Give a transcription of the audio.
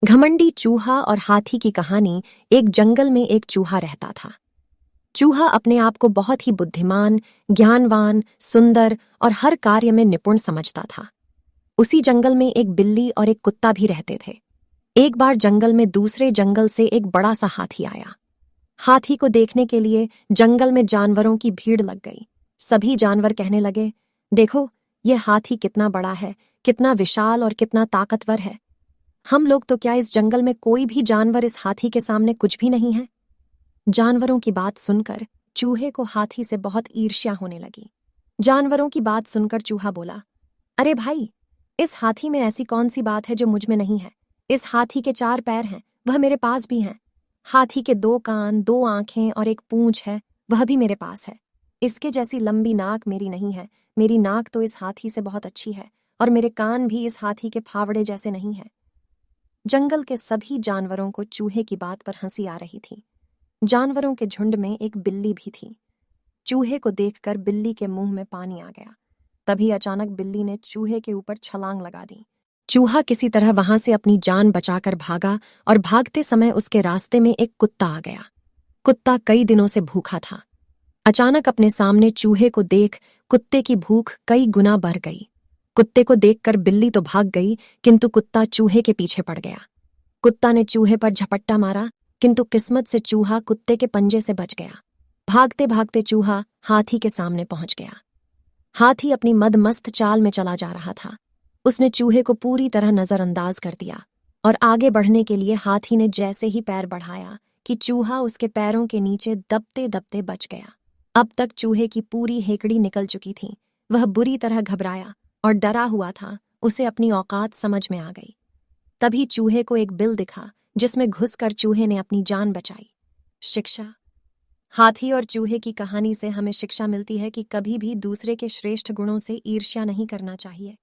घमंडी चूहा और हाथी की कहानी। एक जंगल में एक चूहा रहता था। चूहा अपने आप को बहुत ही बुद्धिमान, ज्ञानवान, सुंदर और हर कार्य में निपुण समझता था। उसी जंगल में एक बिल्ली और एक कुत्ता भी रहते थे। एक बार जंगल में दूसरे जंगल से एक बड़ा सा हाथी आया। हाथी को देखने के लिए जंगल में जानवरों की भीड़ लग गई। सभी जानवर कहने लगे, देखो, ये हाथी कितना बड़ा है, कितना विशाल और कितना ताकतवर है। हम लोग तो क्या, इस जंगल में कोई भी जानवर इस हाथी के सामने कुछ भी नहीं है। जानवरों की बात सुनकर चूहे को हाथी से बहुत ईर्ष्या होने लगी। जानवरों की बात सुनकर चूहा बोला, अरे भाई, इस हाथी में ऐसी कौन सी बात है जो मुझ में नहीं है। इस हाथी के 4 पैर हैं, वह मेरे पास भी हैं। हाथी के 2 कान, 2 आंखें और एक पूंछ है, वह भी मेरे पास है। इसके जैसी लंबी नाक मेरी नहीं है। मेरी नाक तो इस हाथी से बहुत अच्छी है, और मेरे कान भी इस हाथी के फावड़े जैसे नहीं हैं। जंगल के सभी जानवरों को चूहे की बात पर हंसी आ रही थी। जानवरों के झुंड में एक बिल्ली भी थी। चूहे को देखकर बिल्ली के मुंह में पानी आ गया। तभी अचानक बिल्ली ने चूहे के ऊपर छलांग लगा दी। चूहा किसी तरह वहां से अपनी जान बचाकर भागा, और भागते समय उसके रास्ते में एक कुत्ता आ गया। कुत्ता कई दिनों से भूखा था। अचानक अपने सामने चूहे को देख कुत्ते की भूख कई गुना बढ़ गई। कुत्ते को देखकर बिल्ली तो भाग गई, किंतु कुत्ता चूहे के पीछे पड़ गया। कुत्ता ने चूहे पर झपट्टा मारा, किंतु किस्मत से चूहा कुत्ते के पंजे से बच गया। भागते भागते चूहा हाथी के सामने पहुंच गया। हाथी अपनी मदमस्त चाल में चला जा रहा था। उसने चूहे को पूरी तरह नजरअंदाज कर दिया, और आगे बढ़ने के लिए हाथी ने जैसे ही पैर बढ़ाया कि चूहा उसके पैरों के नीचे दबते दबते बच गया। अब तक चूहे की पूरी हेकड़ी निकल चुकी थी। वह बुरी तरह घबराया और डरा हुआ था। उसे अपनी औकात समझ में आ गई। तभी चूहे को एक बिल दिखा, जिसमें घुसकर चूहे ने अपनी जान बचाई। शिक्षा। हाथी और चूहे की कहानी से हमें शिक्षा मिलती है कि कभी भी दूसरे के श्रेष्ठ गुणों से ईर्ष्या नहीं करना चाहिए।